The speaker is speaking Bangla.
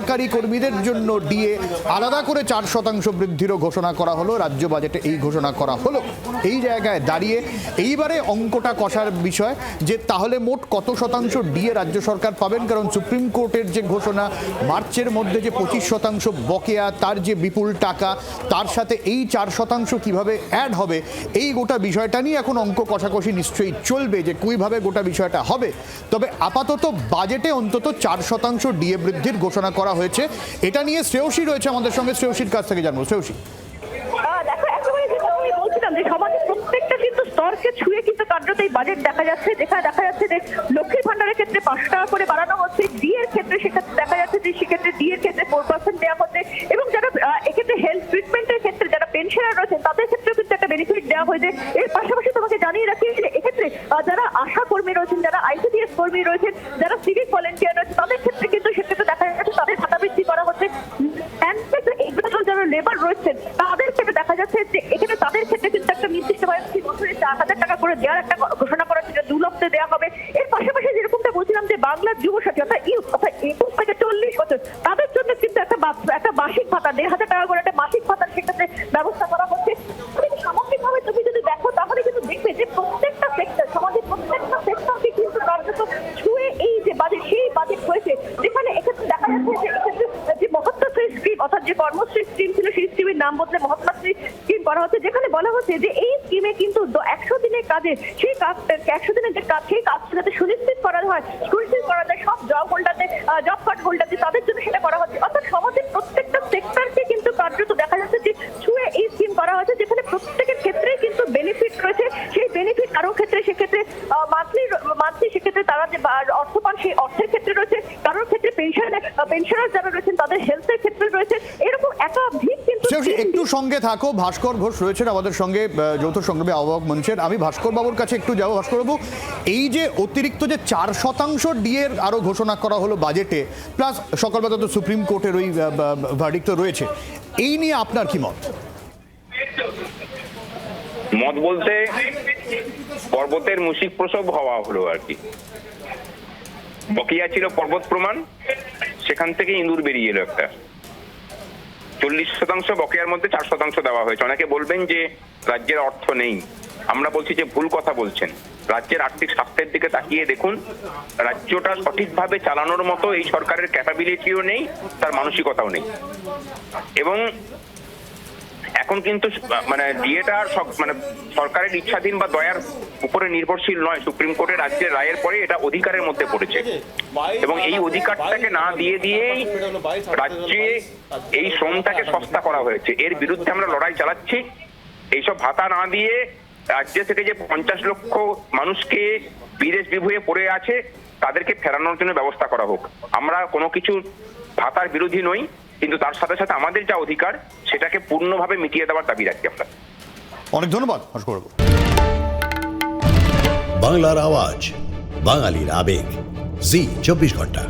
সরকারি কর্মীদের জন্য ডিএ আলাদা করে 4% বৃদ্ধিরও ঘোষণা করা হলো, রাজ্য বাজেটে এই ঘোষণা করা হলো। এই জায়গায় দাঁড়িয়ে এইবারে অঙ্কটা কষার বিষয় যে তাহলে মোট কত শতাংশ ডিএ রাজ্য সরকার পাবেন, কারণ সুপ্রিম কোর্টের যে ঘোষণা মার্চের মধ্যে যে 25% বকেয়া, তার যে বিপুল টাকা, তার সাথে এই 4% কিভাবে অ্যাড হবে, এই গোটা বিষয়টা নিয়ে এখন অঙ্ক কষাকষি নিশ্চয়ই চলবে যে কিভাবে গোটা বিষয়টা হবে। তবে আপাতত বাজেটে অন্তত 4% ডিএ বৃদ্ধির ঘোষণা করা হয়েছে। এটা নিয়ে শ্রেয়সী রয়েছে আমাদের সঙ্গে, শ্রেয়সীর কাছ থেকে জানবো। শ্রেয়সী, দেখো একেবারে যেটা আমি বলছিলাম যে সমাজের প্রত্যেকটা কিন্তু স্তরকে ছুঁয়ে কিন্তু কার্যত এই বাজেট দেখা যাচ্ছে, যেখানে দেখা যাচ্ছে যে লক্ষ্মীর ভান্ডারের ক্ষেত্রে 5 টাকা করে বাড়ানো হচ্ছে, ডি এর ক্ষেত্রে সেক্ষেত্রে দেখা যাচ্ছে যে সেক্ষেত্রে ডি এর ক্ষেত্রে 4% দেওয়া হচ্ছে, এবং যারা এক্ষেত্রে হেলথ ট্রিটমেন্টের ক্ষেত্রে যারা পেনশনার রয়েছেন তাদের ক্ষেত্রেও কিন্তু একটা বেনিফিট দেওয়া হয়েছে। এর পাশাপাশি তোমাকে জানিয়ে রাখি যে এক্ষেত্রে যারা আশা কর্মী রয়েছেন, যারা আইসিডিএস কর্মী রয়েছেন, যারা সিভিক ভলেন্টিয়ার রয়েছে, তাদের ক্ষেত্রে কিন্তু সেক্ষেত্রে দেখা যাচ্ছে তাদের ভাতা বৃদ্ধি করা হচ্ছে। যারা লেবার রয়েছেন তাদের ক্ষেত্রে দেখা যাচ্ছে যে এখানে তাদের ক্ষেত্রে কিন্তু একটা নির্দিষ্টভাবে বছরে 4,000 টাকা করে দেওয়ার একটা ঘোষণা করা হচ্ছে, 2 লক্ষে দেওয়া হবে। এর পাশাপাশি যেরকমটা বলছিলাম যে বাংলার যুবসাথী অর্থাৎ ইউথ অর্থাৎ 21 থেকে 40 বছর তাদের জন্য কিন্তু একটা মাসিক ভাতা 1,500 টাকা করে একটা মাসিক ভাতার সেক্ষেত্রে ব্যবস্থা করা হচ্ছে। সামগ্রিকভাবে তুমি যদি দেখো তাহলে কিন্তু দেখবে যে প্রত্যেকটা সেক্টর, সমাজের প্রত্যেকটা সেক্টরকে কিন্তু কার্যত ছুঁয়ে এই যে বাজেট, সেই বাজেট হয়েছে, যেখানে এক্ষেত্রে দেখা যাচ্ছে যে এক্ষেত্রে যে মহাত্মাশ্রী স্কিম অর্থাৎ যে কর্মশ্রী স্কিম ছিল সেই স্কিমের নাম বদলে মহাত্মাশ্রী স্কিম করা হচ্ছে, যেখানে বলা হচ্ছে যে এই স্কিমে কিন্তু 100 দিনের কাজে সেই কাজ 100 দিনের যে কাজ সেই কাজটা যাতে সুনিশ্চিত করা যায় সব জব হোল্ডারদের, জব কার্ড হোল্ডারদের তাদের জন্য সেটা করা হচ্ছে। অর্থাৎ সমাজের প্রত্যেকটা সেক্টরকে কিন্তু কার্যত দেখা যাচ্ছে যে ছুঁয়ে এই স্কিম করা হয়েছে, যেখানে প্রত্যেকের ক্ষেত্রেই কিন্তু বেনিফিট রয়েছে। সেই বেনিফিট কারোর ক্ষেত্রে সেক্ষেত্রে মান্থলি সেক্ষেত্রে তারা যে অর্থ পান সেই অর্থের ক্ষেত্রে রয়েছে, কারোর ক্ষেত্রে পেনশনার যারা রয়েছেন তাদের হেলথের ক্ষেত্রে রয়েছে, এরকম একাধিক কিন্তু। একটু সঙ্গে থাকো, ভাস্কর ঘোষ রয়েছেন আমাদের সঙ্গে, যৌথ সংগ্রামী আহ্বায়ক মঞ্চের। আমি ভাস্কর বাবুর কাছে একটু যাবো। ভাস্কর বাবু, এই যে অতিরিক্ত যে 4% ডিএর আরো ঘোষণা করা হলো বাজেটে, প্লাস সকালবেলা তো সুপ্রিম কোর্টের ওই ভার্ডিক্ট তো রয়েছে, এই নিয়ে আপনার কি মত? মত বলতে পর্বতের মুশিক প্রসব হওয়া হলো আর কি। বকেয়া ছিল পর্বত প্রমাণ, সেখান থেকে ইঁদুর বেরিয়ে এলো একটা। 40% বকেয়ার মধ্যে 4% দেওয়া হয়েছে। অনেকে বলবেন যে রাজ্যের অর্থ নেই, আমরা বলছি যে ভুল কথা বলছেন। রাজ্যের আর্থিক স্বাস্থ্যের দিকে তাকিয়ে দেখুন, রাজ্যটা সঠিকভাবে চালানোর মতো এই সরকারের ক্যাপাবিলিটিও নেই, তার মানসিকতাও নেই। এবং এখন কিন্তু মানে ডিএটা মানে সরকারের ইচ্ছাধীন বা দয়ার উপরে নির্ভরশীল নয়। সুপ্রিম কোর্টের রাজ্যের রায়ের পরে এটা অধিকারের মধ্যে পড়েছে, এবং এই অধিকারটাকে না দিয়েই রাজ্যে এই শ্রমটাকে সস্তা করা হয়েছে। এর বিরুদ্ধে আমরা লড়াই চালাচ্ছি। এইসব ভাতা না দিয়ে রাজ্য থেকে যে 50 লক্ষ মানুষকে বিদেশ বিভুঁয়ে পড়ে আছে তাদেরকে ফেরানোর জন্য ব্যবস্থা করা হোক। আমরা কোনো কিছু ভাতার বিরোধী নই, কিন্তু তার সাথে সাথে আমাদের যা অধিকার সেটাকে পূর্ণভাবে মিটিয়ে দেওয়ার দাবি রাখছি আমরা। অনেক ধন্যবাদ ভাস্কর বাবু। বাংলার আওয়াজ, বাঙালির আবেগ, জি 24 ঘন্টা।